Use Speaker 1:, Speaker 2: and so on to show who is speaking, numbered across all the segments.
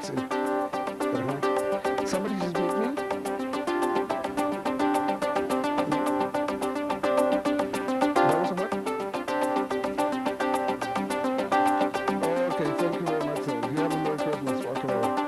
Speaker 1: let's see. Somebody just beat me? That was a what? Okay, thank you very much. You have a Merry Christmas. Okay, bye-bye.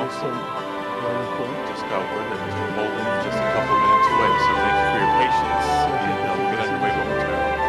Speaker 2: Council.
Speaker 1: Wonderful.
Speaker 2: Just got word that Mr. Bolden is just a couple minutes away, so thank you for your patience, and we'll get underway momentarily.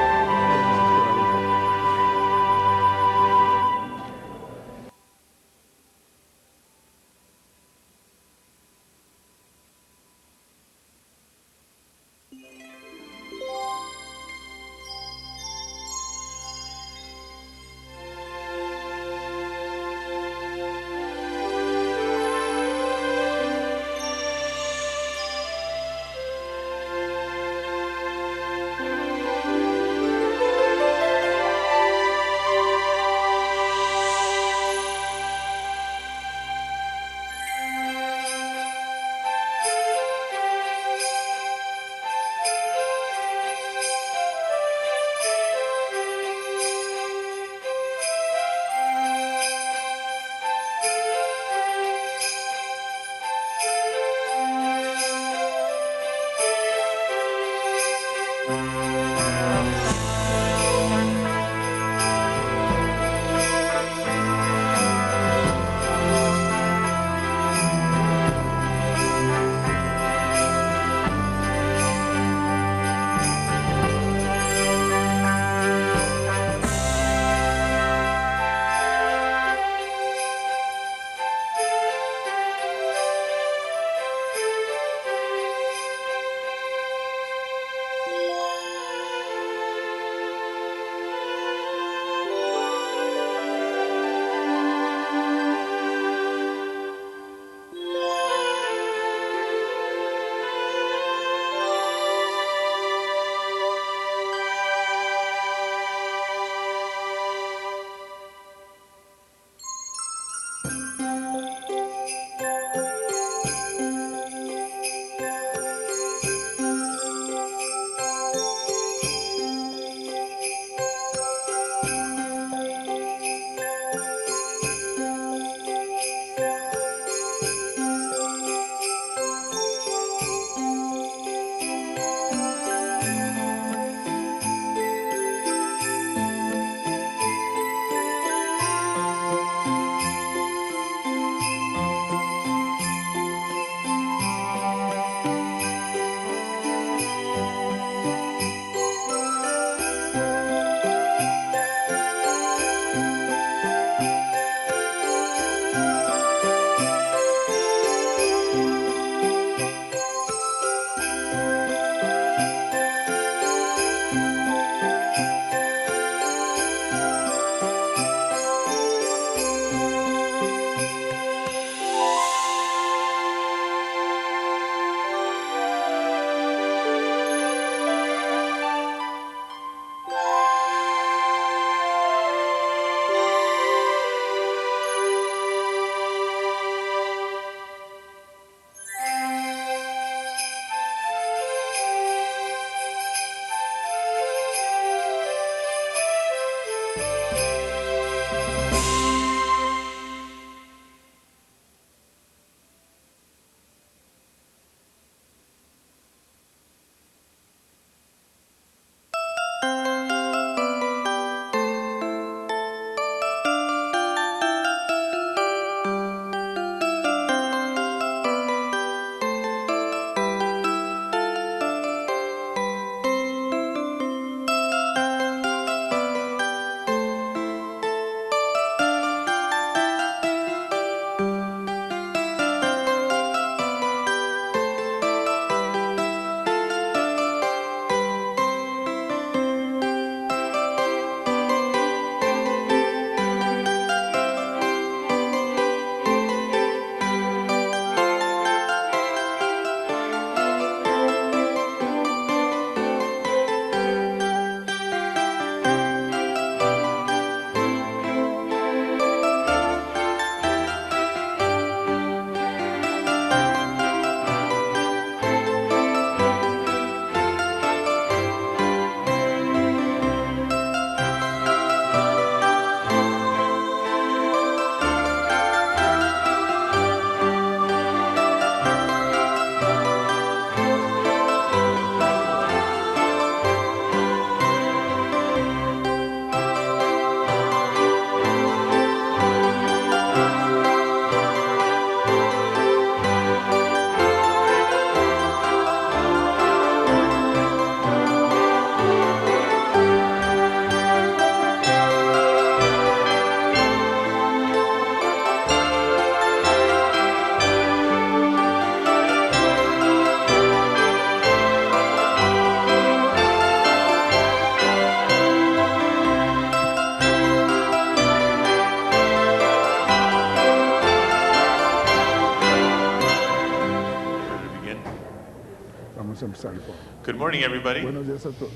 Speaker 2: Good morning, everybody,
Speaker 1: Buenos días a todos.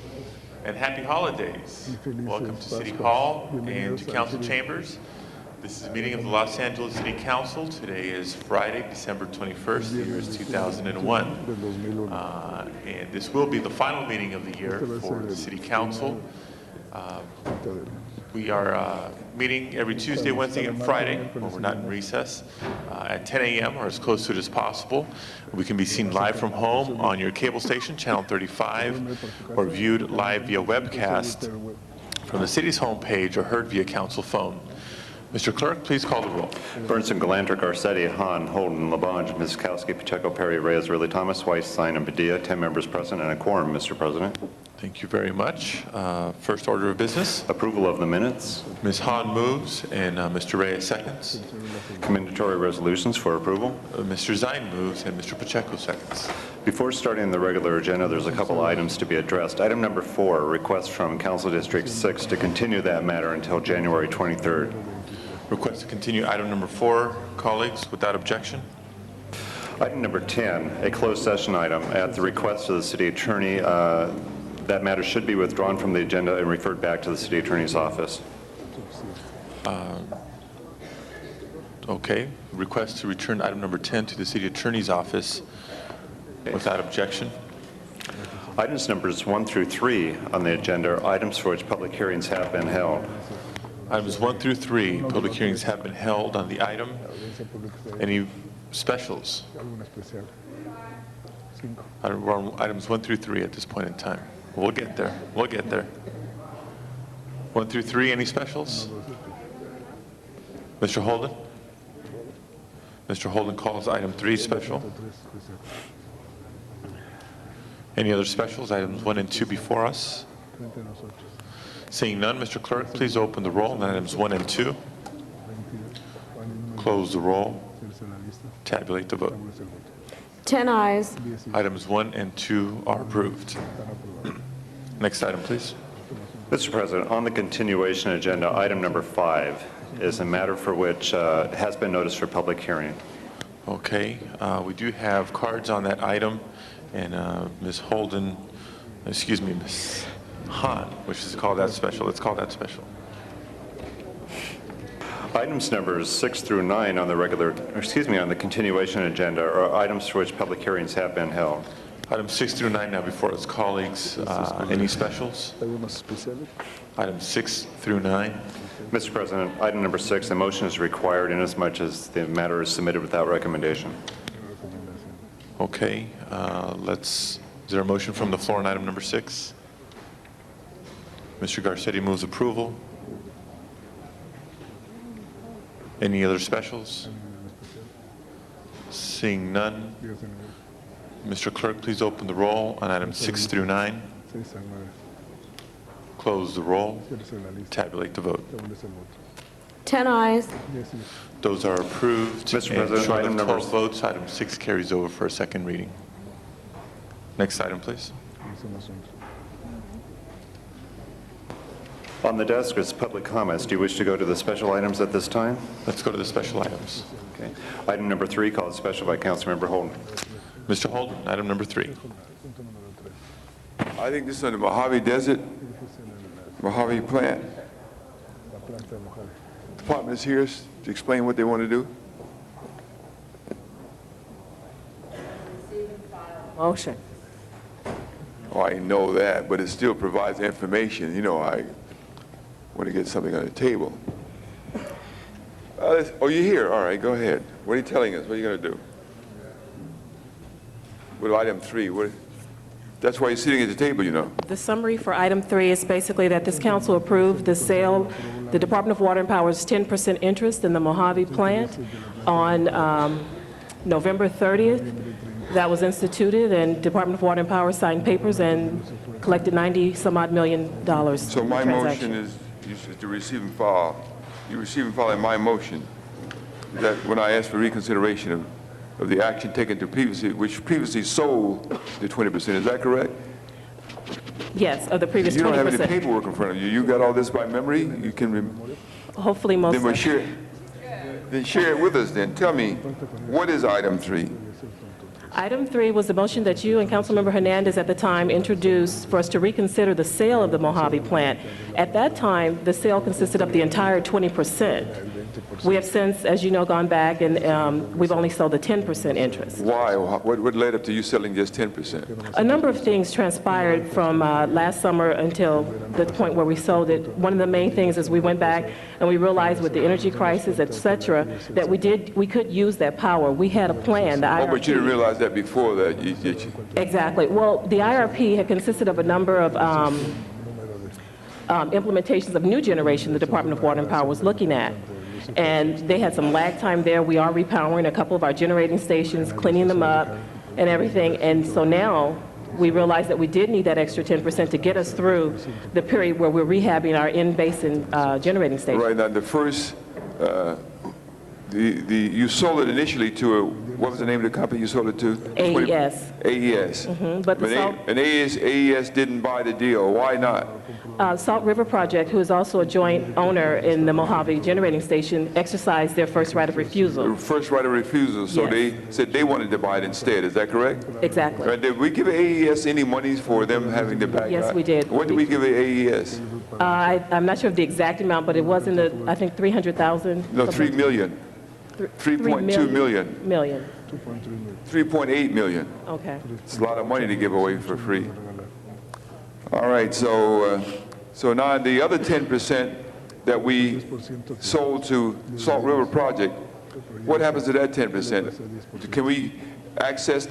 Speaker 2: and happy holidays.
Speaker 1: Y felices
Speaker 2: Welcome to City
Speaker 1: Pascuas.
Speaker 2: Hall and
Speaker 1: Bienvenidos
Speaker 2: to
Speaker 1: al
Speaker 2: Council
Speaker 1: City.
Speaker 2: Chambers. This is a meeting of the Los Angeles City Council. Today is Friday, December 21st, the year is 2001.
Speaker 1: Del 2001.
Speaker 2: And this will be the final meeting of the year for the City Council. We are meeting every Tuesday, Wednesday, and Friday when we're not in recess at 10 a.m. or as close to it as possible. We can be seen live from home on your cable station, Channel 35, or viewed live via webcast from the city's homepage or heard via council phone. Mr. Clerk, please call the roll.
Speaker 3: Burnson, Galanter, Garcetti, Hahn, Holden, Labange, Mizkowski, Pacheco, Perry, Reyes, Ridley, Thomas, Weiss, Stein, and Padilla. 10 members present and a quorum, Mr. President.
Speaker 2: Thank you very much. First order of business.
Speaker 3: Approval of the minutes.
Speaker 2: Ms. Hahn moves and Mr. Reyes seconds.
Speaker 3: Commendatory resolutions for approval.
Speaker 2: Mr. Zine moves and Mr. Pacheco seconds.
Speaker 3: Before starting the regular agenda, there's a couple items to be addressed. Item number 4, request from Council District 6 to continue that matter until January 23rd.
Speaker 2: Request to continue item number 4, colleagues, without objection.
Speaker 3: Item number 10, a closed session item. At the request of the city attorney, that matter should be withdrawn from the agenda and referred back to the city attorney's office.
Speaker 2: Okay. Request to return item number 10 to the city attorney's office without objection.
Speaker 3: Items numbers 1 through 3 on the agenda are items for which public hearings have been held.
Speaker 2: Items 1 through 3, public hearings have been held on the item. Any specials?
Speaker 1: Alguna especial. 5.
Speaker 2: We're on items 1 through 3 at this point in time. We'll get there. We'll get there. 1 through 3, any specials? Mr. Holden? Mr. Holden calls item 3 special. Any other specials? Items 1 and 2 before us? Seeing none, Mr. Clerk, please open the roll on items 1 and 2. Close the roll. Tabulate the vote.
Speaker 4: 10 ayes.
Speaker 2: Items 1 and 2 are approved. Next item, please.
Speaker 3: Mr. President, on the continuation agenda, item number 5 is a matter for which has been noticed for public hearing.
Speaker 2: Okay, we do have cards on that item, and Ms. Holden, excuse me, Ms. Hahn, which is called that special. Let's call that special.
Speaker 3: Items numbers 6 through 9 on the on the continuation agenda are items for which public hearings have been held.
Speaker 2: Items 6 through 9 now before us, colleagues. Any specials?
Speaker 1: Algunas especiales.
Speaker 2: Items 6 through 9.
Speaker 3: Mr. President, item number 6, a motion is required inasmuch as the matter is submitted without recommendation.
Speaker 2: Okay, is there a motion from the floor on item number 6? Mr. Garcetti moves approval. Any other specials? Seeing none, Mr. Clerk, please open the roll on items 6 through 9.
Speaker 1: 6 a 9.
Speaker 2: Close the roll.
Speaker 1: Cierre la lista.
Speaker 2: Tabulate the vote.
Speaker 1: Establece el voto.
Speaker 4: 10 ayes.
Speaker 1: 10 sí.
Speaker 2: Those are approved.
Speaker 3: Mr.
Speaker 2: And
Speaker 3: President,
Speaker 2: short
Speaker 3: item
Speaker 2: of
Speaker 3: number-
Speaker 2: 12 votes, item 6 carries over for a second reading. Next item, please.
Speaker 1: Es un asunto.
Speaker 3: On the desk is public comments. Do you wish to go to the special items at this time?
Speaker 2: Let's go to the special items.
Speaker 3: Okay. Item number 3, called special by Councilmember Holden.
Speaker 2: Mr. Holden, item number 3.
Speaker 1: Punto número 3.
Speaker 5: I think this is on the Mojave Desert, Mojave plant.
Speaker 1: La planta de Mojave.
Speaker 5: Department is here to explain what they want to do.
Speaker 4: Motion.
Speaker 5: Oh, I know that, but it still provides information. You know, I want to get something on the table. Oh, you're here. All right, go ahead. What are you telling us? What are you going to do? With item 3, that's why you're sitting at the table, you know.
Speaker 6: The summary for item 3 is basically that this council approved the sale, the Department of Water and Power's 10% interest in the Mojave plant on November 30th. That was instituted, and Department of Water and Power signed papers and collected $90-some-odd million.
Speaker 5: So my motion is to receive and file. You receive and file in my motion. Is that when I ask for reconsideration of the action taken to which previously sold the 20%, is that correct?
Speaker 6: Yes, of the previous 20%.
Speaker 5: You don't have any paperwork in front of you. You got all this by memory? You can,
Speaker 6: Hopefully most
Speaker 5: then we'll
Speaker 6: of
Speaker 5: share it with us then. Tell me, what is item 3?
Speaker 6: Item 3 was the motion that you and Councilmember Hernandez at the time introduced for us to reconsider the sale of the Mojave plant. At that time, the sale consisted of the entire 20%. We have since, as you know, gone back and we've only sold the 10% interest.
Speaker 5: Why? What led up to you selling just 10%?
Speaker 6: A number of things transpired from last summer until the point where we sold it. One of the main things is we went back and we realized with the energy crisis, et cetera, that we could use that power. We had a plan, the IRP.
Speaker 5: Oh, but you didn't realize that before that, did you?
Speaker 6: Exactly. Well, the IRP had consisted of a number of implementations of new generation the Department of Water and Power was looking at. And they had some lag time there. We are repowering a couple of our generating stations, cleaning them up and everything. And so now we realize that we did need that extra 10% to get us through the period where we're rehabbing our in-basin generating stations.
Speaker 5: Right, now the first, you sold it initially to what was the name of the company you sold it to?
Speaker 6: AES.
Speaker 5: AES.
Speaker 6: But the Salt,
Speaker 5: And AES didn't buy the deal. Why not?
Speaker 6: Salt River Project, who is also a joint owner in the Mojave generating station, exercised their first right of refusal.
Speaker 5: First right of refusal, so
Speaker 6: Yes.
Speaker 5: they said they wanted to buy it instead, is that correct?
Speaker 6: Exactly.
Speaker 5: Right, did we give AES any monies for them having to back out?
Speaker 6: Yes, we did.
Speaker 5: What did we give AES?
Speaker 6: I'm not sure of the exact amount, but it was in the, I think, 300,000.
Speaker 5: No, 3 million. 3.2 million.
Speaker 6: Million.
Speaker 5: 3.8 million.
Speaker 6: Okay.
Speaker 5: It's a lot of money to give away for free. All right, so now the other 10% that we sold to Salt River Project, what happens to that 10%? Can we access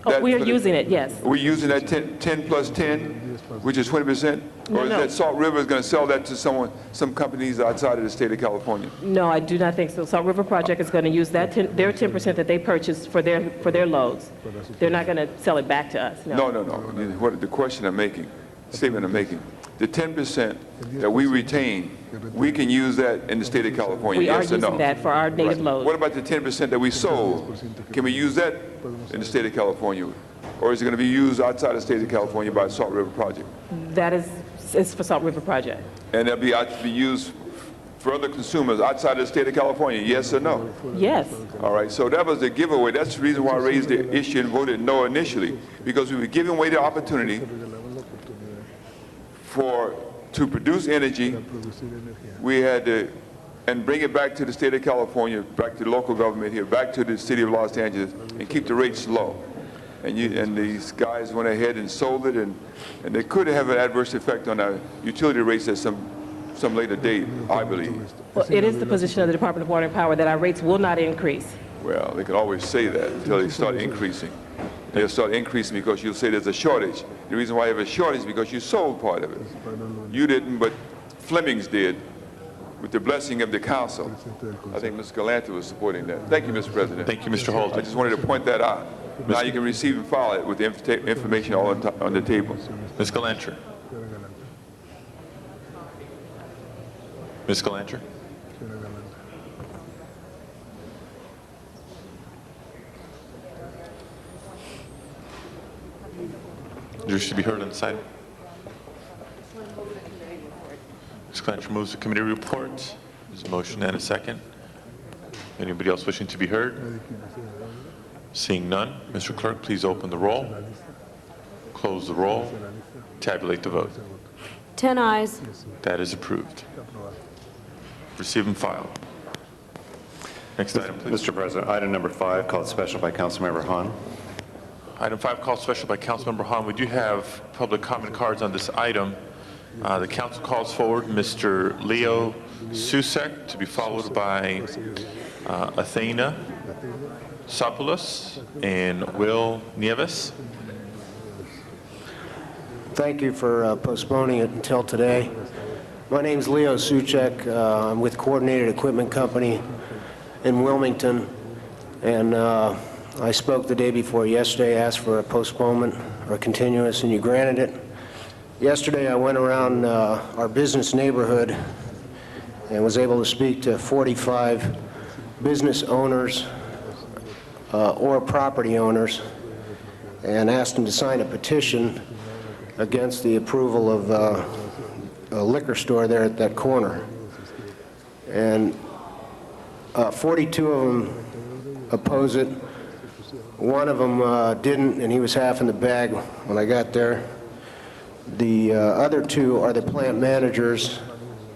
Speaker 6: Oh,
Speaker 5: that?
Speaker 6: we are using it, yes.
Speaker 5: Are we using that 10 plus 10, which is 20%?
Speaker 6: No,
Speaker 5: Or is
Speaker 6: no.
Speaker 5: that Salt River is going to sell that to some companies outside of the state of California?
Speaker 6: No, I do not think so. Salt River Project is going to use that, their 10% that they purchased for their loads. They're not going to sell it back to us, no.
Speaker 5: No. What the question I'm making, statement I'm making, the 10% that we retain, we can use that in the state of California,
Speaker 6: We are
Speaker 5: yes or no?
Speaker 6: using that for our native loads.
Speaker 5: What about the 10% that we sold? Can we use that in the state of California? Or is it going to be used outside the state of California by Salt River Project?
Speaker 6: That is for Salt River Project.
Speaker 5: And that'll be used for other consumers outside of the state of California, yes or no?
Speaker 6: Yes.
Speaker 5: All right, so that was the giveaway. That's the reason why I raised the issue and voted no initially, because we were giving away the opportunity to produce energy. We had to, and bring it back to the state of California, back to the local government here, back to the city of Los Angeles, and keep the rates low. And these guys went ahead and sold it, and they could have an adverse effect on our utility rates at some later date, I believe.
Speaker 6: Well, it is the position of the Department of Water and Power that our rates will not increase.
Speaker 5: Well, they can always say that until they start increasing. They'll start increasing because you'll say there's a shortage. The reason why you have a shortage is because you sold part of it. You didn't, but Fleming's did, with the blessing of the council. I think Ms. Galante was supporting that. Thank you, Mr. President.
Speaker 2: Thank you, Mr.
Speaker 5: I
Speaker 2: Holden.
Speaker 5: just wanted to point that out. Now you can receive and file it with the information all on the table.
Speaker 2: Ms. Galanter. Ms. Galanter. You should be heard on the side. Ms. Galanter moves the committee report. There's a motion and a second. Anybody else wishing to be heard? Seeing none, Mr. Clerk, please open the roll, close the roll, tabulate the vote.
Speaker 4: 10 ayes.
Speaker 2: That is approved. Receive and file. Next item, please.
Speaker 3: Mr. President, item number 5, called special by Councilmember Hahn.
Speaker 2: Item 5, called special by Councilmember Hahn. We do have public comment cards on this item. The council calls forward Mr. Leo Susek to be followed by Athena Sopoulos and Will Nieves.
Speaker 7: Thank you for postponing it until today. My name's Leo Suchek. I'm with Coordinated Equipment Company in Wilmington, and I spoke the day before yesterday, asked for a postponement or continuance, and you granted it. Yesterday, I went around our business neighborhood and was able to speak to 45 business owners or property owners and asked them to sign a petition against the approval of a liquor store there at that corner. And 42 of them oppose it, One of them didn't, and he was half in the bag when I got there. The other two are the plant managers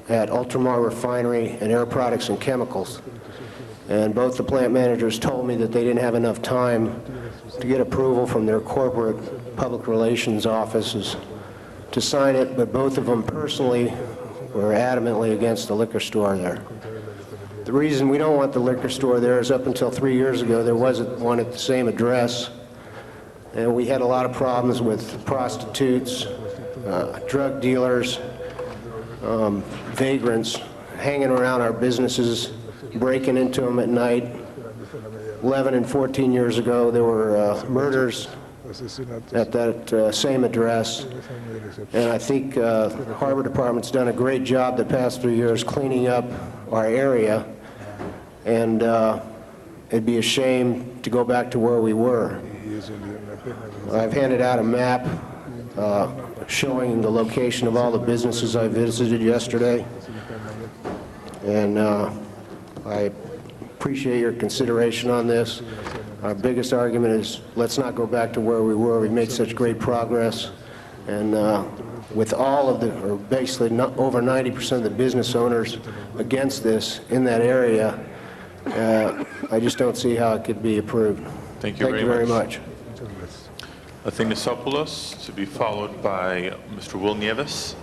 Speaker 7: at Ultramar Refinery and Air Products and Chemicals. And both the plant managers told me that they didn't have enough time to get approval from their corporate public relations offices to sign it, but both of them personally were adamantly against the liquor store there. The reason we don't want the liquor store there is up until 3 years ago, there wasn't one at the same address, and we had a lot of problems with prostitutes, drug dealers, vagrants hanging around our businesses, breaking into them at night. 11 and 14 years ago, there were murders at that same address. And I think the Harbor Department's done a great job the past 3 years cleaning up our area, and it'd be a shame to go back to where we were. I've handed out a map showing the location of all the businesses I visited yesterday, and I appreciate your consideration on this. Our biggest argument is let's not go back to where we were. We've made such great progress, and with all of the, or basically over 90% of the business owners against this in that area, I just don't see how it could be approved.
Speaker 2: Thank you very
Speaker 7: very
Speaker 2: much.
Speaker 7: much.
Speaker 2: Athanasopoulos, to be followed by Mr. Will Nieves.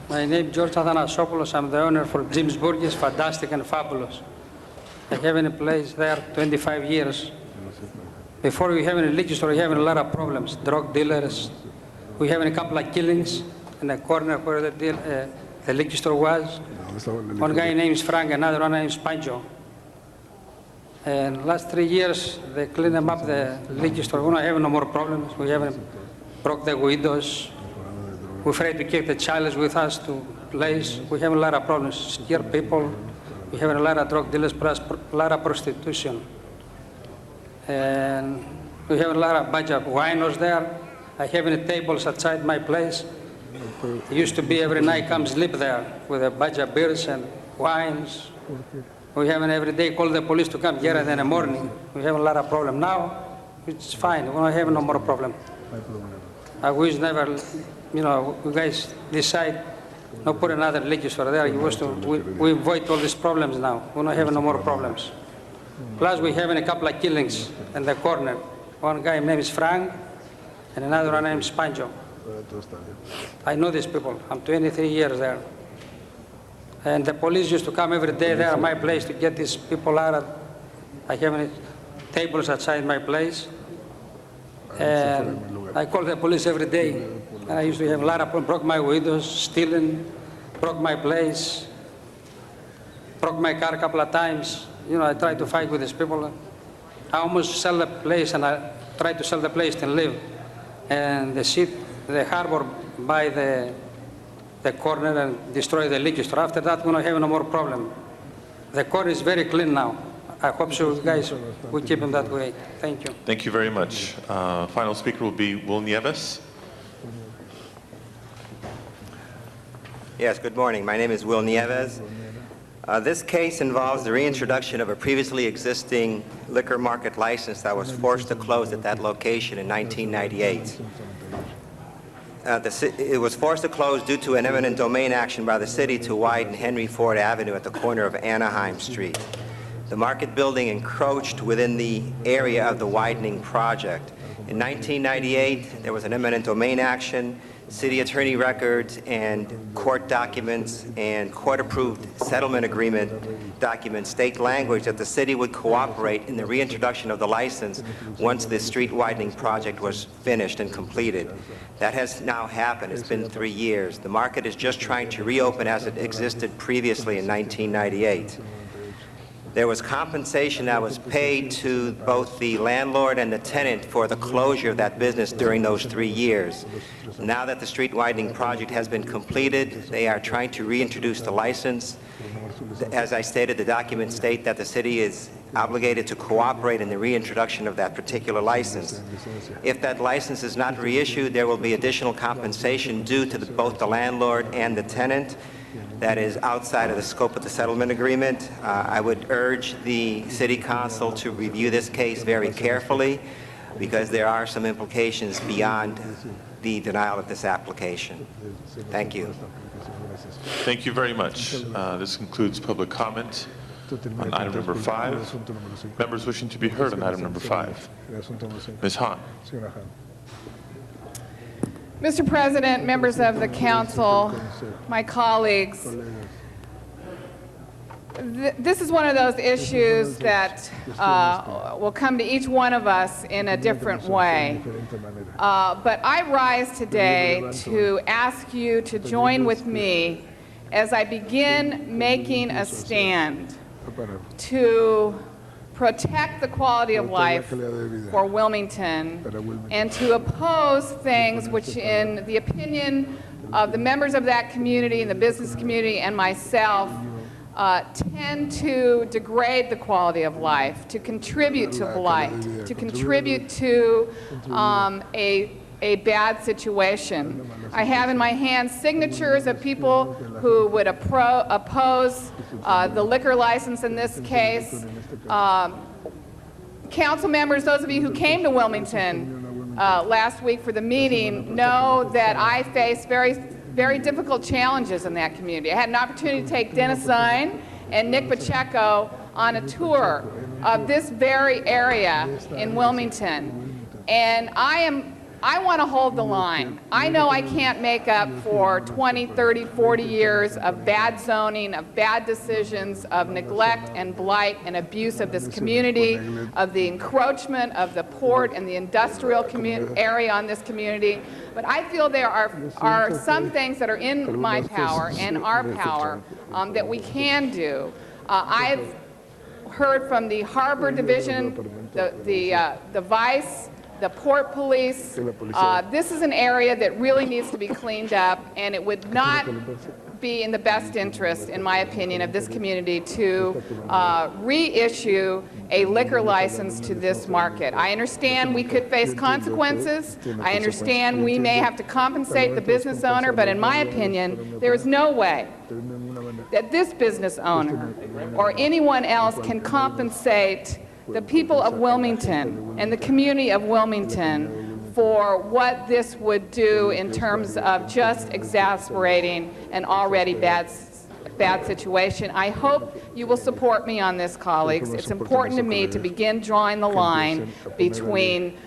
Speaker 8: My name is George Athanasopoulos. I'm the owner for Jim's Burgers, fantastic and fabulous. I have in a place there 25 years. Before we have a liquor store, we have a lot of problems. Drug dealers. We have a couple of killings in the corner where the liquor store was. One guy named Frank, another one named Pancho. And last 3 years, they cleaned them up the liquor store. We don't have no more problems. We haven't broke the windows. We're afraid to keep the child with us to place. We have a lot of problems. Scare people. We have a lot of drug dealers, plus a lot of prostitution. And we have a lot of bunch of winos there. I have any tables outside my place. It used to be every night come sleep there with a bunch of beers and wines. We have every day call the police to come get it in the morning. We have a lot of problem. Now, it's fine. We don't have no more problem. I wish never, you guys decide not put another liquor store there. We avoid all these problems now. We don't have no more problems. Plus, we have a couple of killings in the corner. One guy named is Frank, and another one named is Pancho. I know these people. I'm 23 years there. And the police used to come every day there at my place to get these people out. I have tables outside my place. And I call the police every day. I used to have a lot of problems, broke my windows, stealing, broke my place, broke my car a couple of times. I tried to fight with these people. I almost sell the place, and I tried to sell the place and leave. And the harbor buy the corner and destroy the liquor store. After that, we don't have no more problem. The corner is very clean now. I hope so, guys, we keep them that way. Thank you.
Speaker 2: Thank you very much. Final speaker will be Will Nieves.
Speaker 9: Yes, good morning. My name is Will Nieves. This case involves the reintroduction of a previously existing liquor market license that was forced to close at that location in 1998. It was forced to close due to an eminent domain action by the city to widen Henry Ford Avenue at the corner of Anaheim Street. The market building encroached within the area of the widening project. In 1998, there was an eminent domain action. City attorney records and court documents and court-approved settlement agreement documents state language that the city would cooperate in the reintroduction of the license once the street widening project was finished and completed. That has now happened. It's been 3 years. The market is just trying to reopen as it existed previously in 1998. There was compensation that was paid to both the landlord and the tenant for the closure of that business during those 3 years. Now that the street widening project has been completed, they are trying to reintroduce the license. As I stated, the documents state that the city is obligated to cooperate in the reintroduction of that particular license. If that license is not reissued, there will be additional compensation due to both the landlord and the tenant. that is outside of the scope of the settlement agreement. I would urge the City Council to review this case very carefully because there are some implications beyond the denial of this application. Thank you.
Speaker 2: Thank you very much. This concludes public comment on item number 5. Members wishing to be heard on item number 5. Ms. Han.
Speaker 10: Mr. President, members of the council, my colleagues, this is one of those issues that will come to each one of us in a different way. But I rise today to ask you to join with me as I begin making a stand to protect the quality of life for Wilmington and to oppose things which, in the opinion of the members of that community and the business community and myself, tend to degrade the quality of life, to contribute to blight, to contribute to a bad situation. I have in my hands signatures of people who would oppose the liquor license in this case. Council members, those of you who came to Wilmington last week for the meeting know that I face very difficult challenges in that community. I had an opportunity to take Dennis Zine and Nick Pacheco on a tour of this very area in Wilmington. And I want to hold the line. I know I can't make up for 20, 30, 40 years of bad zoning, of bad decisions, of neglect and blight and abuse of this community, of the encroachment of the port and the industrial area on this community. But I feel there are some things that are in my power and our power that we can do. I've heard from the Harbor Division, the Vice, the Port Police. This is an area that really needs to be cleaned up, and it would not be in the best interest, in my opinion, of this community to reissue a liquor license to this market. I understand we could face consequences. I understand we may have to compensate the business owner, but in my opinion, there is no way that this business owner or anyone else can compensate the people of Wilmington and the community of Wilmington for what this would do in terms of just exasperating an already bad situation. I hope you will support me on this, colleagues. It's important to me to begin drawing the line between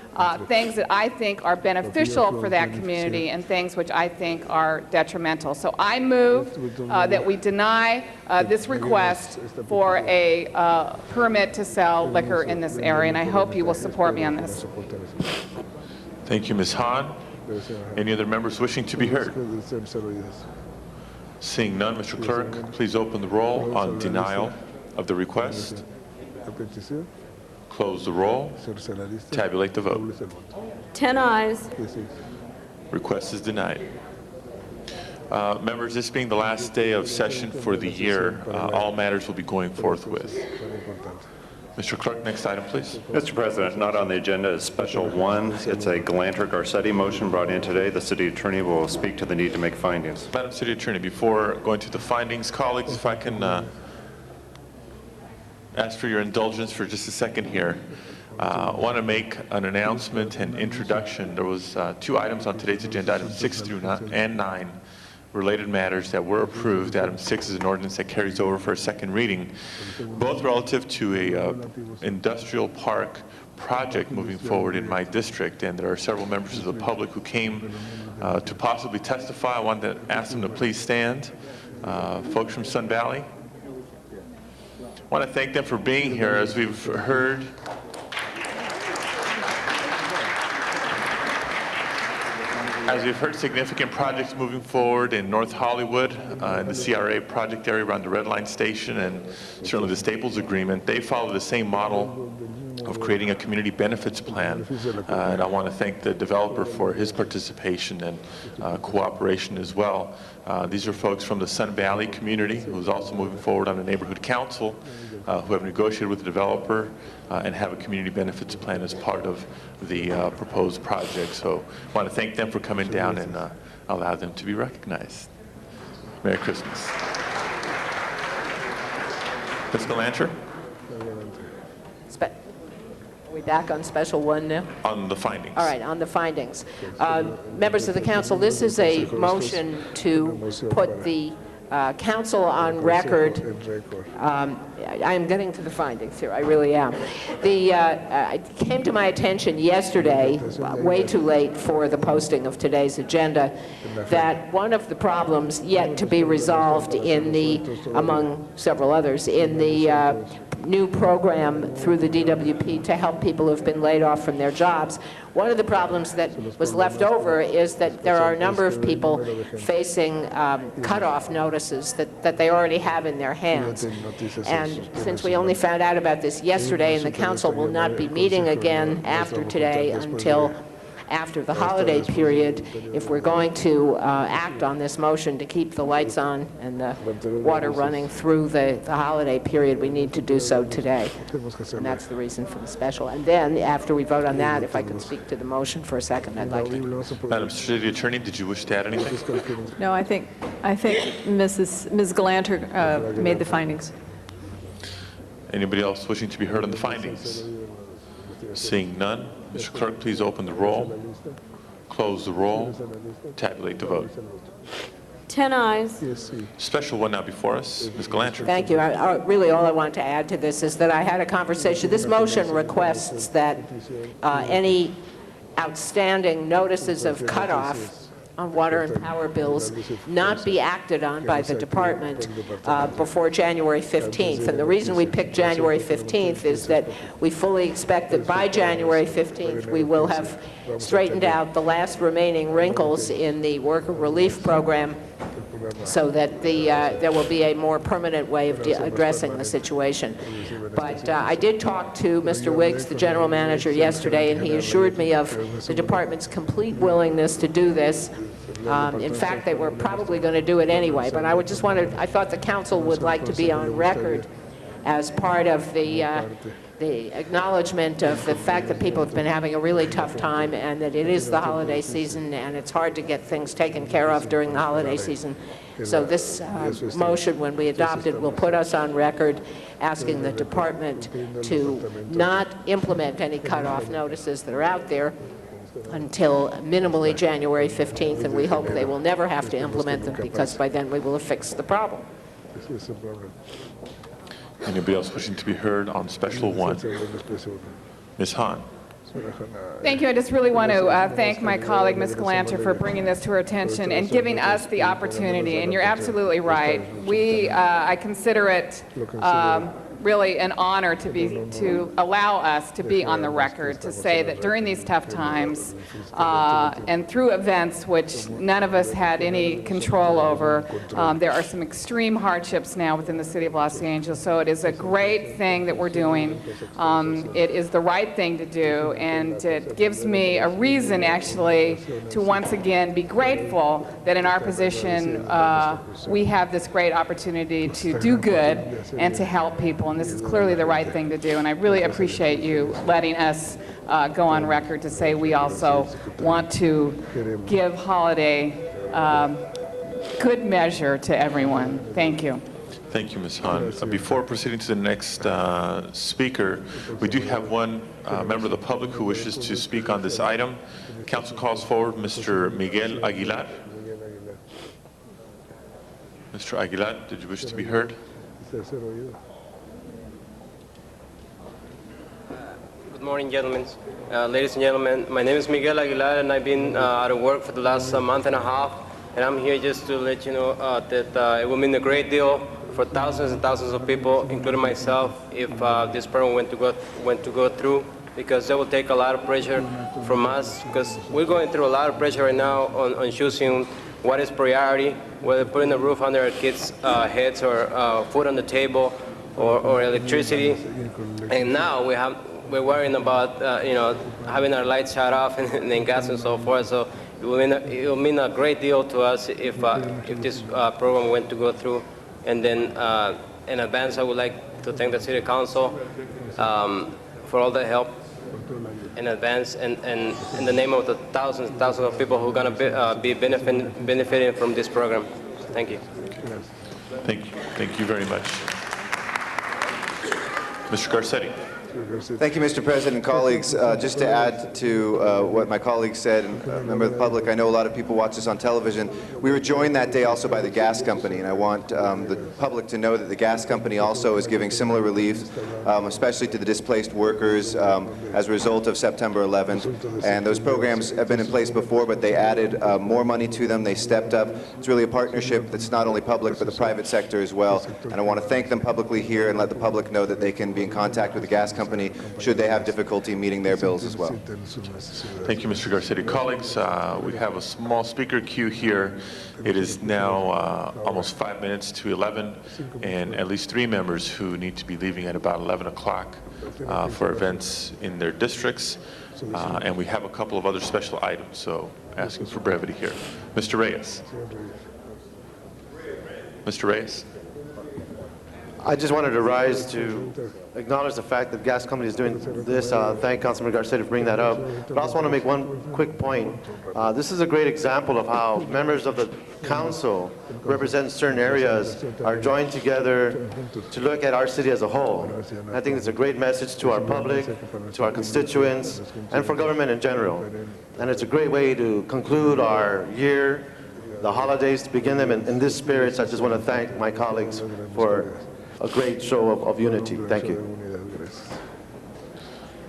Speaker 10: things that I think are beneficial for that community and things which I think are detrimental. So I move that we deny this request for a permit to sell liquor in this area, and I hope you will support me on this.
Speaker 2: Thank you, Ms. Han. Any other members wishing to be heard? Seeing none, Mr. Clerk, please open the roll on denial of the request. Close the roll. Tabulate the vote.
Speaker 4: 10 ayes.
Speaker 2: Request is denied. Members, this being the last day of session for the year, all matters will be going forthwith. Mr. Clerk, next item, please.
Speaker 3: Mr. President, not on the agenda is Special 1. It's a Galanter-Garcetti motion brought in today. The City Attorney will speak to the need to make findings.
Speaker 2: Madam City Attorney, before going to the findings, colleagues, if I can ask for your indulgence for just a second here. I want to make an announcement and introduction. There was 2 items on today's agenda, items 6 through 9, related matters that were approved. Item 6 is an ordinance that carries over for a second reading, both relative to a industrial park project moving forward in my district. And there are several members of the public who came to possibly testify. I wanted to ask them to please stand. Folks from Sun Valley. I want to thank them for being here. As we've heard, significant projects moving forward in North Hollywood, in the CRA project area around the Red Line Station, and certainly the Staples Agreement. They follow the same model of creating a community benefits plan. And I want to thank the developer for his participation and cooperation as well. These are folks from the Sun Valley community who's also moving forward on a neighborhood council, who have negotiated with the developer and have a community benefits plan as part of the proposed project. So I want to thank them for coming down and allow them to be recognized. Merry Christmas. Ms. Galanter,
Speaker 11: Are we back on special one now?
Speaker 2: on the findings.
Speaker 11: All right, on the findings. Members of the council, this is a motion to put the council on record. I am getting to the findings here, I really am. It came to my attention yesterday, way too late for the posting of today's agenda, that one of the problems yet to be resolved in the, among several others, in the new program through the DWP to help people who have been laid off from their jobs. One of the problems that was left over is that there are a number of people facing cutoff notices that they already have in their hands. And since we only found out about this yesterday, and the council will not be meeting again after today until after the holiday period, if we're going to act on this motion to keep the lights on and the water running through the holiday period, we need to do so today. And that's the reason for the special. And then, after we vote on that, if I could speak to the motion for a second, I'd like to.
Speaker 2: Madam City Attorney, did you wish to add anything?
Speaker 4: No, I think Ms. Galanter made the findings.
Speaker 2: Anybody else wishing to be heard on the findings? Seeing none, Mr. Clerk, please open the roll, close the roll, tabulate the vote.
Speaker 4: 10 ayes.
Speaker 2: Special one now before us. Ms. Galanter.
Speaker 11: Thank you. Really, all I want to add to this is that I had a conversation. This motion requests that any outstanding notices of cutoff on water and power bills not be acted on by the department before January 15th. And the reason we picked January 15th is that we fully expect that by January 15th we will have straightened out the last remaining wrinkles in the worker relief program so that there will be a more permanent way of addressing the situation. But I did talk to Mr. Wiggs, the general manager, yesterday, and he assured me of the department's complete willingness to do this. In fact, they were probably going to do it anyway, but I thought the council would like to be on record as part of the acknowledgement of the fact that people have been having a really tough time and that it is the holiday season and it's hard to get things taken care of during the holiday season. So this motion, when we adopt it, will put us on record asking the department to not implement any cutoff notices that are out there until minimally January 15th, and we hope they will never have to implement them because by then we will have fixed the problem.
Speaker 2: Anybody else wishing to be heard on special one? Ms. Hahn.
Speaker 10: Thank you. I just really want to thank my colleague, Ms. Galanter, for bringing this to our attention and giving us the opportunity. And you're absolutely right. I consider it really an honor to allow us to be on the record to say that during these tough times and through events which none of us had any control over, there are some extreme hardships now within the city of Los Angeles. So it is a great thing that we're doing. It is the right thing to do, and it gives me a reason actually to once again be grateful that in our position we have this great opportunity to do good and to help people. And this is clearly the right thing to do, and I really appreciate you letting us go on record to say we also want to give holiday good measure to everyone. Thank you.
Speaker 2: Thank you, Ms. Hahn. Before proceeding to the next speaker, we do have one member of the public who wishes to speak on this item. Council calls forward Mr. Miguel Aguilar. Mr. Aguilar, did you wish to be heard?
Speaker 12: Good morning, gentlemen. Ladies and gentlemen, my name is Miguel Aguilar, and I've been out of work for the last month and a half, and I'm here just to let you know that it will mean a great deal for thousands and thousands of people, including myself, if this program went to go through, because that will take a lot of pressure from us, because we're going through a lot of pressure right now on choosing what is priority, whether putting a roof under our kids' heads or food on the table or electricity. And now we're worrying about having our lights shut off and then gas and so forth. So it will mean a great deal to us if this program went to go through. And then in advance, I would like to thank the City Council for all the help in advance, and in the name of the thousands and thousands of people who are going to be benefiting from this program. Thank you.
Speaker 2: Thank you very much. Mr. Garcetti.
Speaker 13: Thank you, Mr. President, colleagues. Just to add to what my colleague said, and a member of the public, I know a lot of people watch this on television. We were joined that day also by the gas company, and I want the public to know that the gas company also is giving similar relief, especially to the displaced workers as a result of September 11th. And those programs have been in place before, but they added more money to them. They stepped up. It's really a partnership that's not only public, but the private sector as well. And I want to thank them publicly here and let the public know that they can be in contact with the gas company should they have difficulty meeting their bills as well.
Speaker 2: Thank you, Mr. Garcetti. Colleagues, we have a small speaker queue here. It is now almost 5 minutes to 11, and at least 3 members who need to be leaving at about 11 o'clock for events in their districts. And we have a couple of other special items, so asking for brevity here. Mr. Reyes. Mr. Reyes.
Speaker 14: I just wanted to rise to acknowledge the fact that the gas company is doing this. Thank Councilman Garcetti for bringing that up. But I also want to make one quick point. This is a great example of how members of the council represent certain areas are joined together to look at our city as a whole. And I think it's a great message to our public, to our constituents, and for government in general. And it's a great way to conclude our year, the holidays, to begin them in this spirit. So I just want to thank my colleagues for a great show of unity. Thank you.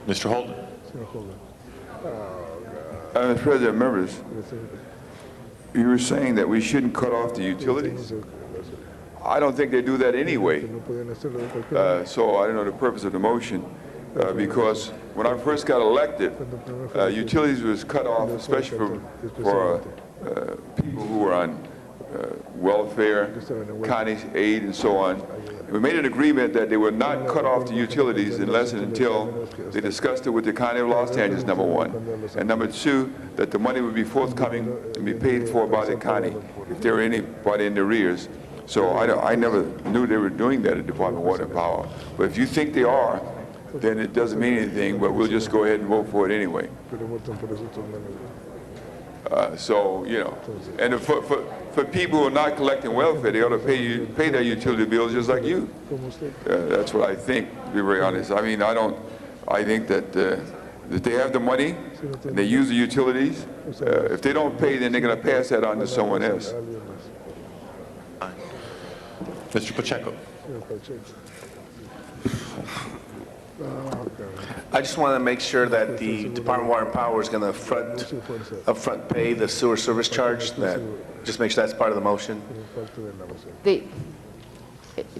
Speaker 2: Mr. Holden.
Speaker 5: Mr. President, members, you were saying that we shouldn't cut off the utilities. I don't think they do that anyway. So I don't know the purpose of the motion, because when I first got elected, utilities was cut off, especially for people who were on welfare, county aid, and so on. We made an agreement that they would not cut off the utilities unless and until they discussed it with the County of Los Angeles, number one. And number two, that the money would be forthcoming and be paid for by the county if there were anybody in the arrears. So I never knew they were doing that at Department of Water and Power. But if you think they are, then it doesn't mean anything, but we'll just go ahead and vote for it anyway. So, you know, and for people who are not collecting welfare, they ought to pay their utility bills just like you. That's what I think, to be very honest. I mean, I think that they have the money, and they use the utilities. If they don't pay, then they're going to pass that on to someone else.
Speaker 2: Mr. Pacheco.
Speaker 15: I just want to make sure that the Department of Water and Power is going to upfront pay the sewer service charge. That just make sure that's part of the motion.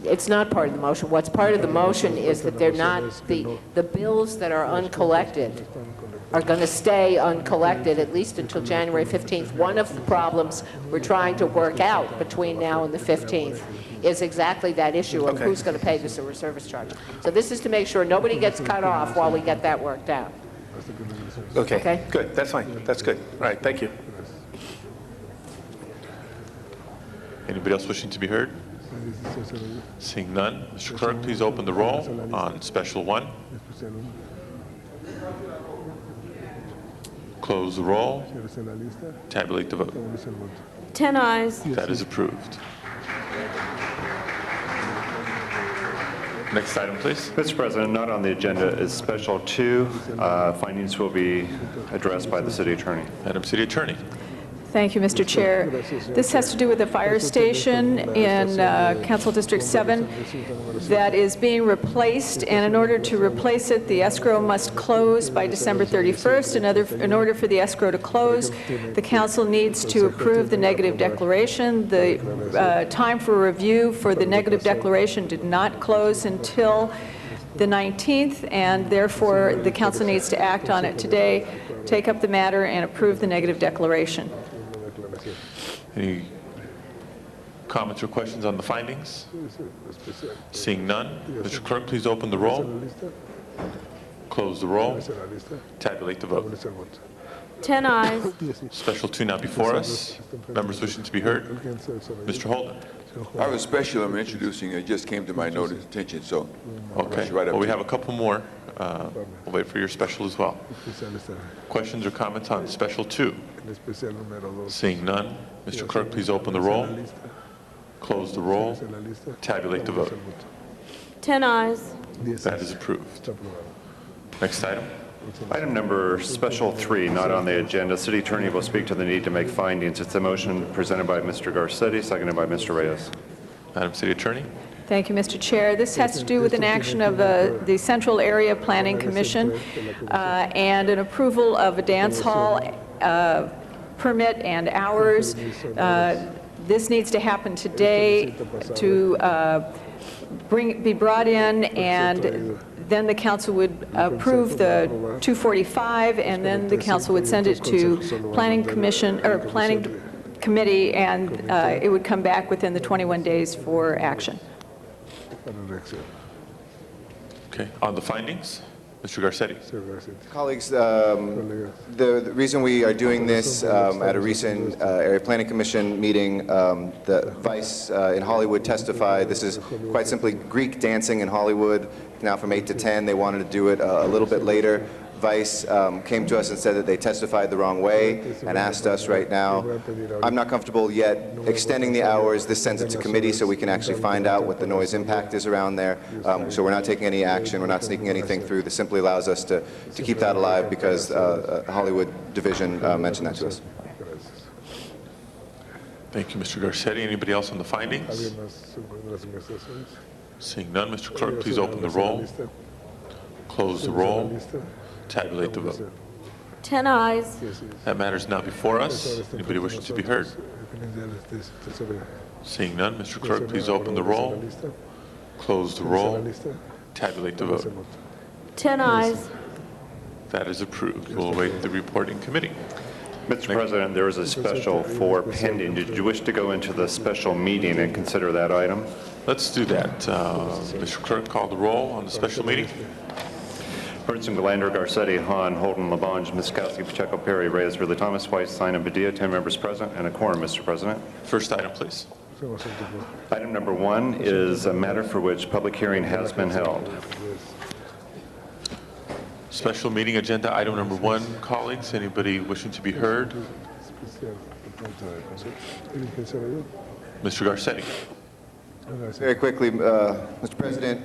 Speaker 11: It's not part of the motion. What's part of the motion is that they're not, the bills that are uncollected are going to stay uncollected at least until January 15th. One of the problems we're trying to work out between now and the 15th is exactly that issue of who's going to pay the sewer service charge. So this is to make sure nobody gets cut off while we get that worked out.
Speaker 15: Okay, good. That's fine. That's good. All right, thank you.
Speaker 2: Anybody else wishing to be heard? Seeing none, Mr. Clerk, please open the roll on Special 1. Close the roll. Tabulate the vote.
Speaker 16: 10 ayes.
Speaker 2: That is approved. Next item, please.
Speaker 3: Mr. President, not on the agenda is Special 2. Findings will be addressed by the City Attorney.
Speaker 2: Madam City Attorney.
Speaker 4: Thank you, Mr. Chair. This has to do with the fire station in Council District 7 that is being replaced, and in order to replace it, the escrow must close by December 31st. In order for the escrow to close, the council needs to approve the negative declaration. The time for review for the negative declaration did not close until the 19th, and therefore the council needs to act on it today, take up the matter, and approve the negative declaration.
Speaker 2: Any comments or questions on the findings? Seeing none, Mr. Clerk, please open the roll. Close the roll. Tabulate the vote.
Speaker 16: 10 ayes.
Speaker 2: Special 2 now before us. Members wishing to be heard. Mr. Holden.
Speaker 5: I have a special I'm introducing. It just came to my notice attention, so.
Speaker 2: Okay. Well, we have a couple more. We'll wait for your special as well. Questions or comments on Special 2? Seeing none, Mr. Clerk, please open the roll. Close the roll. Tabulate the vote.
Speaker 16: 10 ayes.
Speaker 2: That is approved. Next item.
Speaker 3: Item number special 3, not on the agenda. City Attorney will speak to the need to make findings. It's a motion presented by Mr. Garcetti, seconded by Mr. Reyes.
Speaker 2: Madam City Attorney.
Speaker 4: Thank you, Mr. Chair. This has to do with an action of the Central Area Planning Commission and an approval of a dance hall permit and hours. This needs to happen today to be brought in, and then the council would approve the 245, and then the council would send it to Planning Commission or Planning Committee, and it would come back within the 21 days for action.
Speaker 2: Okay. On the findings, Mr. Garcetti.
Speaker 13: Colleagues, the reason we are doing this at a recent Area Planning Commission meeting, the Vice in Hollywood testified. This is quite simply Greek dancing in Hollywood. Now from 8 to 10, they wanted to do it a little bit later. Vice came to us and said that they testified the wrong way and asked us right now. I'm not comfortable yet extending the hours. This sends it to committee so we can actually find out what the noise impact is around there. So we're not taking any action. We're not sneaking anything through. This simply allows us to keep that alive because Hollywood Division mentioned that to us.
Speaker 2: Thank you, Mr. Garcetti. Anybody else on the findings? Seeing none, Mr. Clerk, please open the roll, close the roll, tabulate the vote.
Speaker 16: 10 ayes.
Speaker 2: That matter is now before us. Anybody wishing to be heard? Seeing none, Mr. Clerk, please open the roll, close the roll, tabulate the vote.
Speaker 16: 10 ayes.
Speaker 2: That is approved. We'll await the reporting committee.
Speaker 3: Mr. President, there is a special 4 pending. Did you wish to go into the special meeting and consider that item?
Speaker 2: Let's do that. Mr. Clerk, call the roll on the special meeting.
Speaker 3: Burnson, Galander, Garcetti, Hahn, Holden, Labange, Miskowski, Pacheco, Perry, Reyes, Ridley, Thomas, White, Stein, and Padilla, 10 members present, and a quorum, Mr. President.
Speaker 2: First item, please.
Speaker 3: Item number 1 is a matter for which public hearing has been held.
Speaker 2: Special meeting agenda item number 1, colleagues. Anybody wishing to be heard? Mr. Garcetti.
Speaker 13: Very quickly, Mr. President,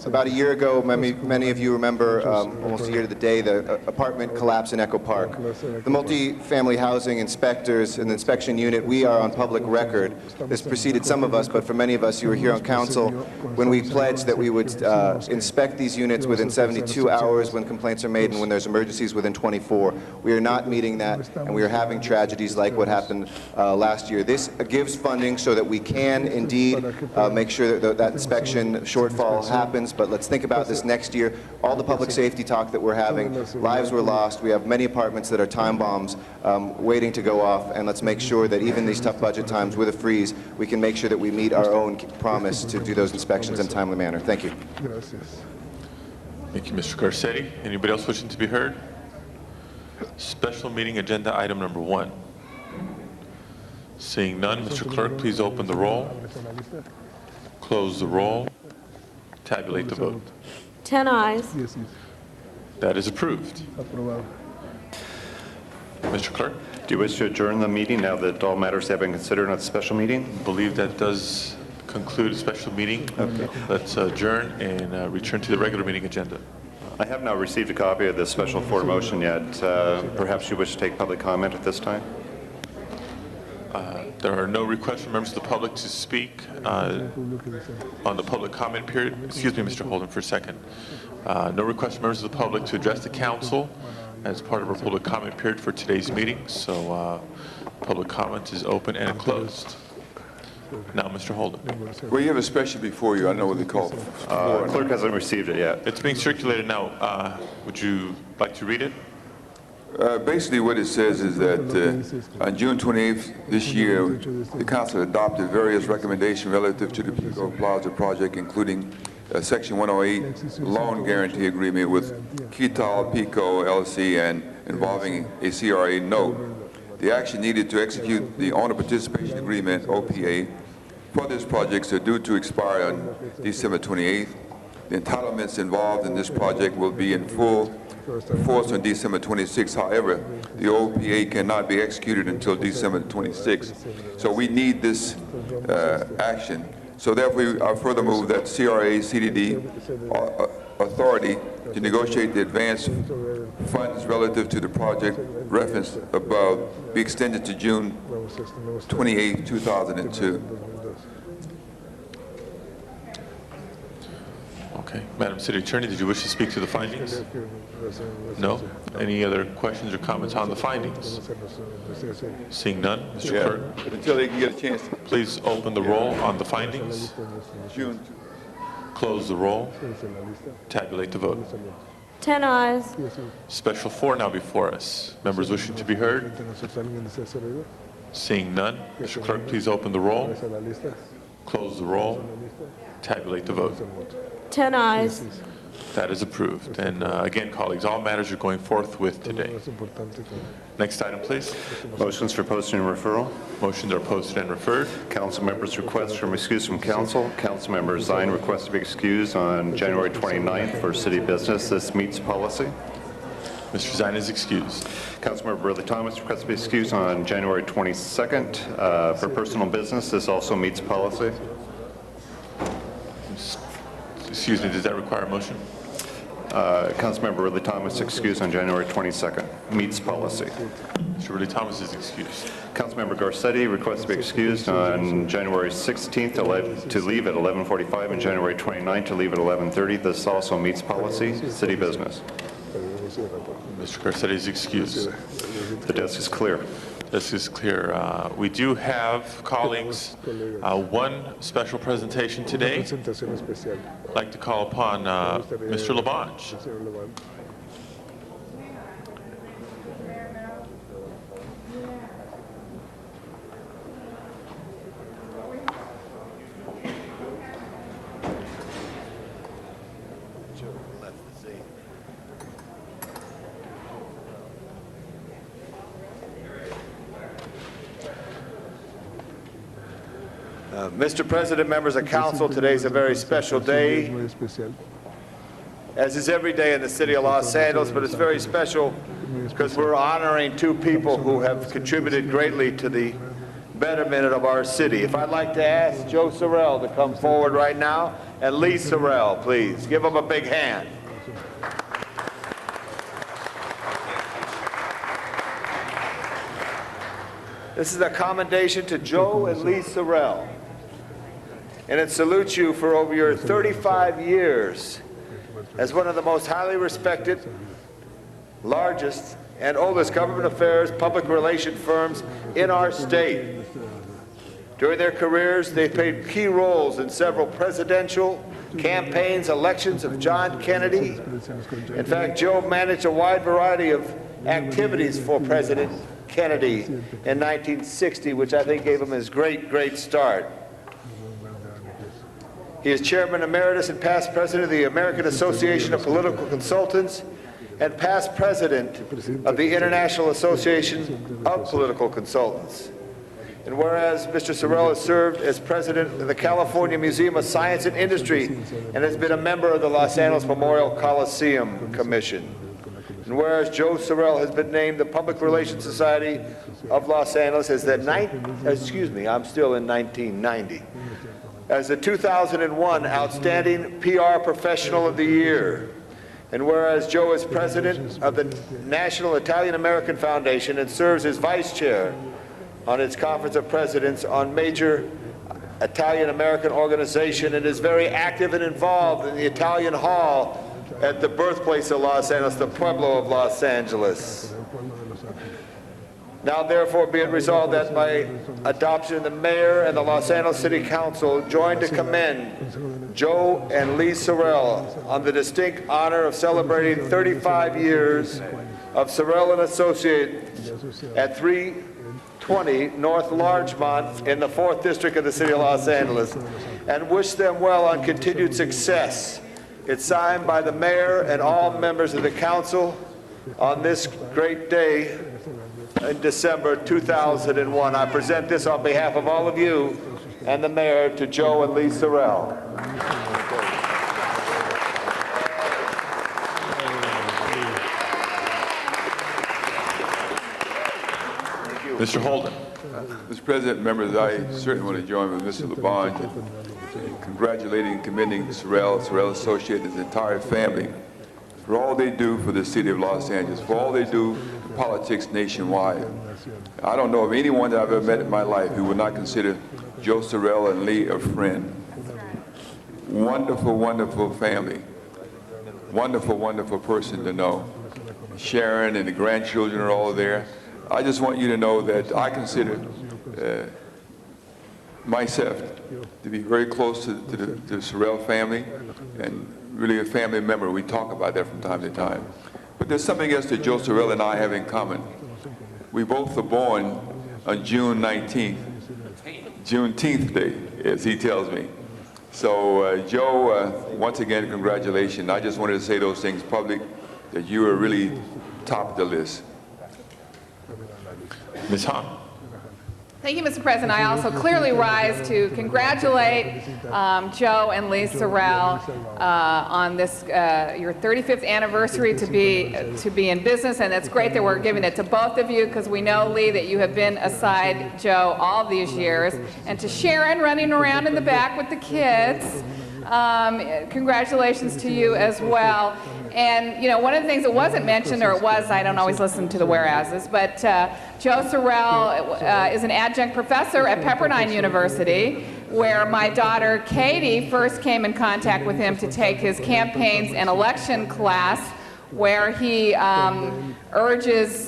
Speaker 13: about a year ago, many of you remember, almost a year to the day, the apartment collapse in Echo Park. The multi-family housing inspectors and the inspection unit, we are on public record. This preceded some of us, but for many of us, you were here on council when we pledged that we would inspect these units within 72 hours when complaints are made and when there's emergencies within 24. We are not meeting that, and we are having tragedies like what happened last year. This gives funding so that we can indeed make sure that that inspection shortfall happens, but let's think about this next year. All the public safety talk that we're having, lives were lost. We have many apartments that are time bombs waiting to go off, and let's make sure that even these tough budget times with a freeze, we can make sure that we meet our own promise to do those inspections in a timely manner. Thank you.
Speaker 2: Thank you, Mr. Garcetti. Anybody else wishing to be heard? Special meeting agenda item number 1. Seeing none, Mr. Clerk, please open the roll, close the roll, tabulate the vote.
Speaker 16: 10 ayes.
Speaker 2: That is approved. Mr. Clerk?
Speaker 3: Do you wish to adjourn the meeting now that all matters have been considered at the special meeting?
Speaker 2: I believe that does conclude a special meeting. Okay. Let's adjourn and return to the regular meeting agenda.
Speaker 3: I have not received a copy of the special 4 motion yet. Perhaps you wish to take public comment at this time?
Speaker 2: There are no requests from members of the public to speak on the public comment period. Excuse me, Mr. Holden, for a second. No requests from members of the public to address the council as part of our public comment period for today's meeting. So public comment is open and closed. Now, Mr. Holden.
Speaker 5: Well, you have a special before you. I know what they call it.
Speaker 3: Clerk hasn't received it yet.
Speaker 2: It's being circulated now. Would you like to read it?
Speaker 5: Basically, what it says is that on June 28th this year, the council adopted various recommendations relative to the Pico Plaza project, including Section 108 loan guarantee agreement with Quital Pico LLC and involving a CRA note. The action needed to execute the owner participation agreement, OPA, for this project are due to expire on December 28th. The entitlements involved in this project will be in full force on December 26th. However, the OPA cannot be executed until December 26th. So we need this action So therefore, I further move that CRA CDD authority to negotiate the advance funds relative to the project referenced above be extended to June 28, 2002.
Speaker 2: Okay. Madam City Attorney, did you wish to speak to the findings? No? Any other questions or comments on the findings? Seeing none, Mr. Clerk,
Speaker 5: Until they can get a chance.
Speaker 2: please open the roll on the findings,
Speaker 5: June.
Speaker 2: close the roll, tabulate the vote.
Speaker 16: 10 eyes.
Speaker 2: Special 4 now before us. Members wishing to be heard? Seeing none, Mr. Clerk, please open the roll, close the roll, tabulate the vote.
Speaker 16: 10 eyes.
Speaker 2: That is approved. And again, colleagues, all matters are going forthwith today. Next item, please.
Speaker 3: Motions for posting and referral.
Speaker 2: Motions are posted and referred.
Speaker 3: Council members request for excuse from council. Council member Zine requests to be excused on January 29th for city business. This meets policy.
Speaker 2: Mr. Zine is excused.
Speaker 3: Councilmember Burley Thomas requests to be excused on January 22nd for personal business. This also meets policy.
Speaker 2: Excuse me, does that require a motion?
Speaker 3: Councilmember Burley Thomas excused on January 22nd. Meets policy.
Speaker 2: Mr. Burley Thomas is excused.
Speaker 3: Councilmember Garcetti requests to be excused on January 16th to leave at 11:45 and January 29th to leave at 11:30. This also meets policy. City business.
Speaker 2: Mr. Garcetti is excused.
Speaker 3: The desk is clear.
Speaker 2: This is clear. We do have, colleagues, one special presentation today. I'd like to call upon Mr. Labange.
Speaker 17: Mr. President, members of council, today is a very special day, as is every day in the city of Los Angeles, but it's very special because we're honoring two people who have contributed greatly to the betterment of our city. If I'd like to ask Joe Sorrell to come forward right now, and Lee Sorrell, please. Give them a big hand. This is a commendation to Joe and Lee Sorrell. And it salutes you for over your 35 years as one of the most highly respected, largest, and oldest government affairs public relation firms in our state. During their careers, they played key roles in several presidential campaigns, elections of John Kennedy. In fact, Joe managed a wide variety of activities for President Kennedy in 1960, which I think gave him his great start. He is Chairman Emeritus and past President of the American Association of Political Consultants and past President of the International Association of Political Consultants. And whereas Mr. Sorrell has served as President of the California Museum of Science and Industry and has been a member of the Los Angeles Memorial Coliseum Commission. And whereas Joe Sorrell has been named the Public Relations Society of Los Angeles as the I'm still in 1990. As the 2001 Outstanding PR Professional of the Year. And whereas Joe is president of the National Italian American Foundation and serves as vice chair on its Conference of Presidents on major Italian American organization and is very active and involved in the Italian Hall at the birthplace of Los Angeles, the Pueblo of Los Angeles. Now therefore be it resolved that by adoption the mayor and the Los Angeles City Council join to commend Joe and Lee Sorrell on the distinct honor of celebrating 35 years of Sorrell and Associates at 320 North Larchmont in the 4th District of the City of Los Angeles, and wish them well on continued success. It's signed by the mayor and all members of the council on this great day in December 2001. I present this on behalf of all of you and the mayor to Joe and Lee Sorrell.
Speaker 2: Mr. Holden.
Speaker 5: Mr. President, members, I certainly want to join with Mr. Labange congratulating and commending Sorrell Associates, his entire family, for all they do for the city of Los Angeles, for all they do for politics nationwide. I don't know of anyone that I've ever met in my life who would not consider Joe Sorrell and Lee a friend. Wonderful, wonderful family. Wonderful, wonderful person to know. Sharon and the grandchildren are all there. I just want you to know that I consider myself to be very close to the Sorrell family and really a family member. We talk about that from time to time. But there's something else that Joe Sorrell and I have in common. We both were born on June 19th, Juneteenth Day, as he tells me. So, Joe, once again, congratulations. I just wanted to say those things public, that you are really top of the list.
Speaker 2: Ms. Hahn.
Speaker 10: Thank you, Mr. President. I also clearly rise to congratulate Joe and Lee Sorrell on this your 35th anniversary to be in business, and it's great that we're giving it to both of you because we know, Lee, that you have been aside Joe all these years, and to Sharon running around in the back with the kids. Congratulations to you as well. And, you know, one of the things that wasn't mentioned, or it was, I don't always listen to the whereases, but Joe Sorrell is an adjunct professor at Pepperdine University, where my daughter Katie first came in contact with him to take his campaigns and election class, where he urges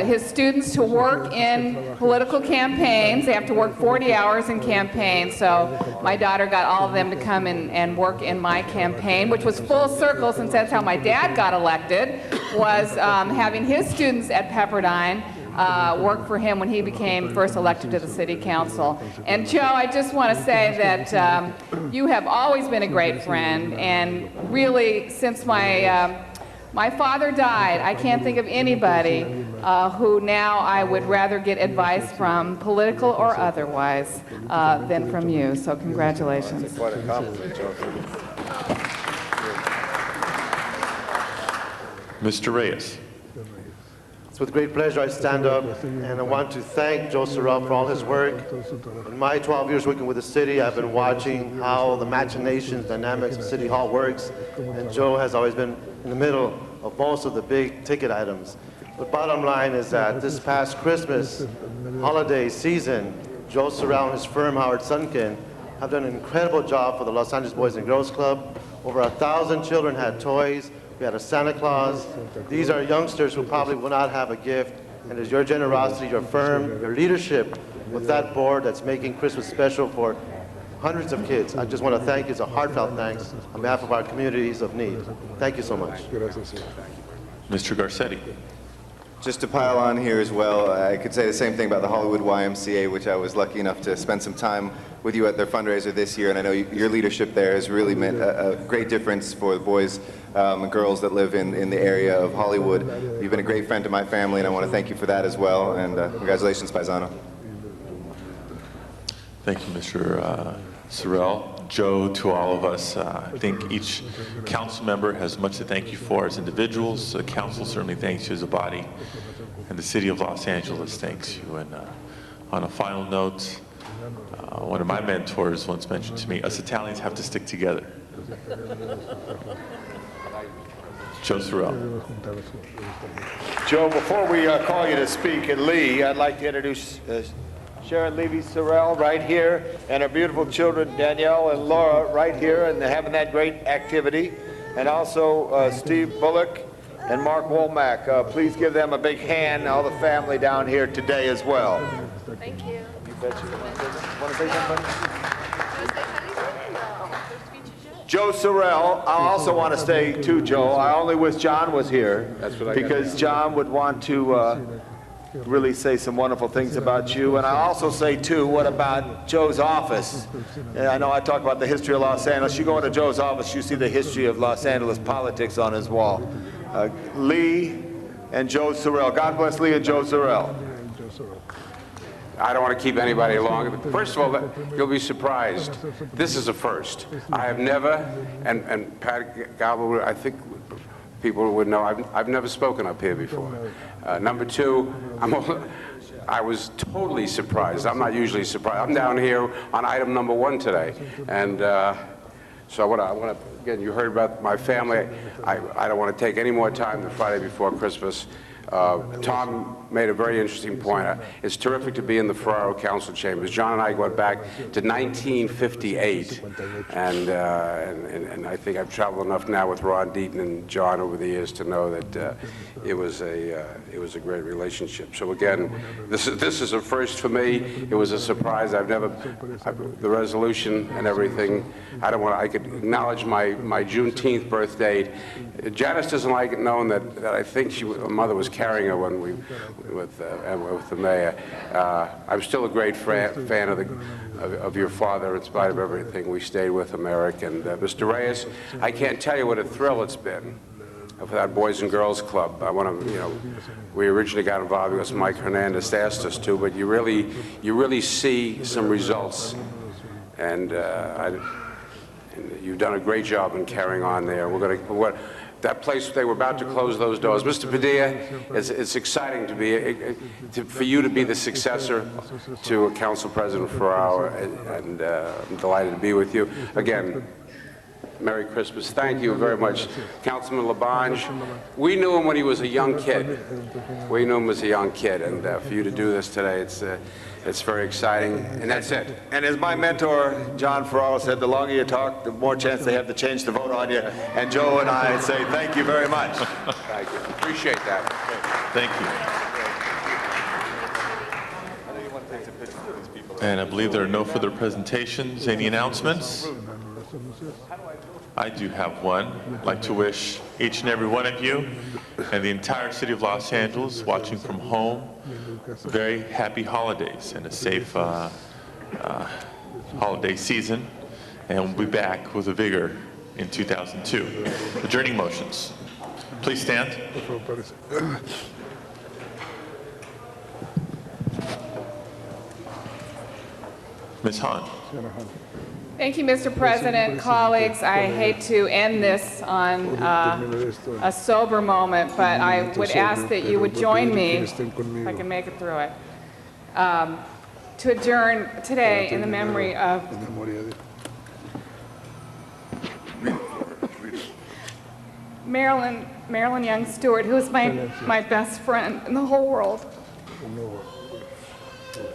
Speaker 10: his students to work in political campaigns. They have to work 40 hours in campaigns. So my daughter got all of them to come and work in my campaign, which was full circle, since that's how my dad got elected, was having his students at Pepperdine work for him when he became first elected to the city council. And Joe, I just want to say that you have always been a great friend, and really, since my father died, I can't think of anybody who now I would rather get advice from, political or otherwise, than from you. So congratulations.
Speaker 17: What a compliment, Joe.
Speaker 2: Mr. Reyes.
Speaker 14: It's with great pleasure I stand up, and I want to thank Joe Sorrell for all his work. In my 12 years working with the city, I've been watching how the machinations, dynamics of City Hall works, and Joe has always been in the middle of most of the big ticket items. But bottom line is that this past Christmas holiday season, Joe Sorrell and his firm, Howard Sunkin, have done an incredible job for the Los Angeles Boys and Girls Club. Over 1,000 children had toys. We had a Santa Claus. These are youngsters who probably will not have a gift, and it's your generosity, your firm, your leadership with that board that's making Christmas special for hundreds of kids. I just want to thank you. It's a heartfelt thanks on behalf of our communities of need. Thank you so much.
Speaker 2: Mr. Garcetti.
Speaker 13: Just to pile on here as well, I could say the same thing about the Hollywood YMCA, which I was lucky enough to spend some time with you at their fundraiser this year, and I know your leadership there has really meant a great difference for the boys and girls that live in the area of Hollywood. You've been a great friend to my family, and I want to thank you for that as well, and congratulations, Paisano.
Speaker 2: Thank you, Mr. Sorrell. Joe, to all of us, I think each council member has much to thank you for as individuals. The council certainly thanks you as a body, and the city of Los Angeles thanks you. And on a final note, one of my mentors once mentioned to me, us Italians have to stick together. Joe Sorrell.
Speaker 17: Joe, before we call you to speak, and Lee, I'd like to introduce Sharon Levy Sorrell right here, and her beautiful children Danielle and Laura right here, and they're having that great activity. And also Steve Bullock and Mark Womack. Please give them a big hand, all the family down here today as well.
Speaker 16: Thank you.
Speaker 17: You bet you. Want to say something? Joe Sorrell, I also want to say too, Joe, I only wish John was here, because John would want to really say some wonderful things about you. And I also say too, what about Joe's office? And I know I talk about the history of Los Angeles. You go into Joe's office, you see the history of Los Angeles politics on his wall. Lee and Joe Sorrell. God bless Lee and Joe Sorrell.
Speaker 18: I don't want to keep anybody long. First of all, you'll be surprised. This is a first. I have never, and Pat Galbo, I think people would know I've never spoken up here before. Number two, I was totally surprised. I'm not usually surprised. I'm down here on item number 1 today. And so I want to, again, you heard about my family. I don't want to take any more time than Friday before Christmas. Tom made a very interesting point. It's terrific to be in the Ferraro Council chambers. John and I went back to 1958, and I think I've traveled enough now with Ron Deaton and John over the years to know that it was a great relationship. So again, this is a first for me. It was a surprise. The resolution and everything. I could acknowledge my Juneteenth birth date. Janice doesn't like it known that I think her mother was carrying her when with the mayor. I'm still a great fan of your father in spite of everything. We stayed with him, Eric. And Mr. Reyes, I can't tell you what a thrill it's been for that Boys and Girls Club. We originally got involved because Mike Hernandez asked us to, but you really see some results. And you've done a great job in carrying on there. That place, they were about to close those doors. Mr. Padilla, it's exciting for you to be the successor to Council President Ferraro, and I'm delighted to be with you. Again, Merry Christmas. Thank you very much. Councilman Labange, we knew him when he was a young kid. And for you to do this today, it's very exciting, and that's it.
Speaker 17: And as my mentor, John Ferraro, said, the longer you talk, the more chance they have to change the vote on you. And Joe and I say thank you very much.
Speaker 18: Thank you. Appreciate that.
Speaker 2: Thank you. And I believe there are no further presentations. Any announcements? I do have one. I'd like to wish each and every one of you and the entire city of Los Angeles watching from home very happy holidays and a safe holiday season. And we'll be back with a vigor in 2002. Adjourning motions. Please stand. Ms. Hahn.
Speaker 10: Thank you, Mr. President. Colleagues, I hate to end this on a sober moment, but I would ask that you would join me, if I can make it through it, to adjourn today in the memory of Marilyn Young Stewart, who is my best friend in the whole world.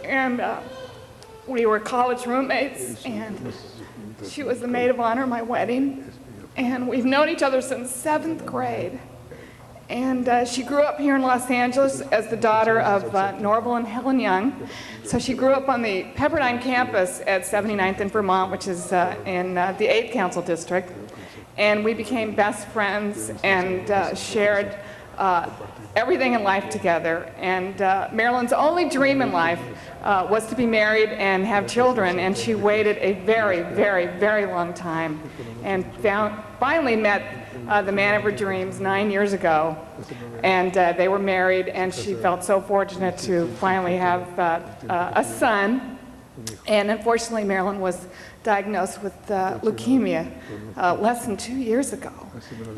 Speaker 10: And we were college roommates, and she was the maid of honor at my wedding. And we've known each other since 7th grade. And she grew up here in Los Angeles as the daughter of Norval and Helen Young. So she grew up on the Pepperdine campus at 79th in Vermont, which is in the 8th Council District. And we became best friends and shared everything in life together. And Marilyn's only dream in life was to be married and have children, and she waited a very, very, very long time and finally met the man of her dreams 9 years ago. And they were married, and she felt so fortunate to finally have a son. And unfortunately, Marilyn was diagnosed with leukemia less than 2 years ago.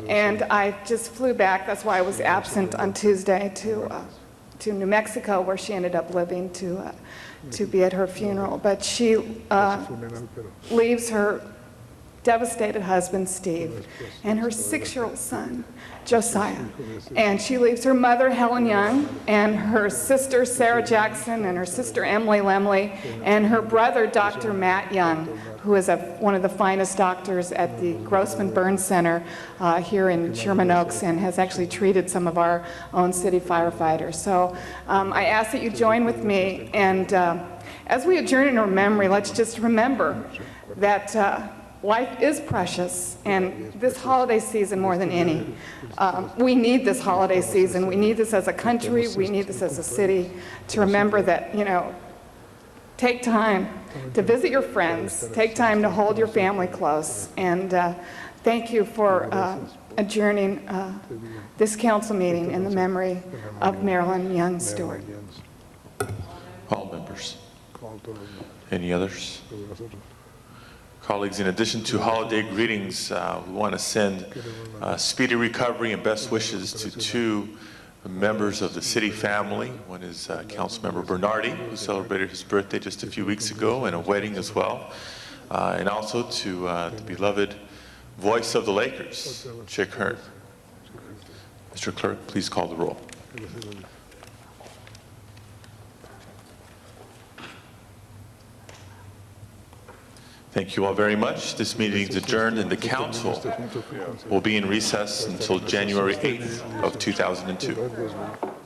Speaker 10: And I just flew back. That's why I was absent on Tuesday to New Mexico, where she ended up living, to be at her funeral. But she leaves her devastated husband, Steve, and her 6-year-old son, Josiah. And she leaves her mother, Helen Young, and her sister, Sarah Jackson, and her sister, Emily Lemley, and her brother, Dr. Matt Young, who is one of the finest doctors at the Grossman Burn Center here in Sherman Oaks, and has actually treated some of our own city firefighters. So I ask that you join with me, and as we adjourn in her memory, let's just remember that life is precious, and this holiday season more than any. We need this holiday season. We need this as a country. We need this as a city to remember that, take time to visit your friends. Take time to hold your family close. And thank you for adjourning this council meeting in the memory of Marilyn Young Stewart.
Speaker 2: All members. Any others? Colleagues, in addition to holiday greetings, we want to send speedy recovery and best wishes to two members of the city family. One is Councilmember Bernardi, who celebrated his birthday just a few weeks ago, and a wedding as well. And also to the beloved voice of the Lakers, Chick Hearn. Mr. Clerk, please call the roll. Thank you all very much. This meeting is adjourned, and the council will be in recess until January 8th of 2002.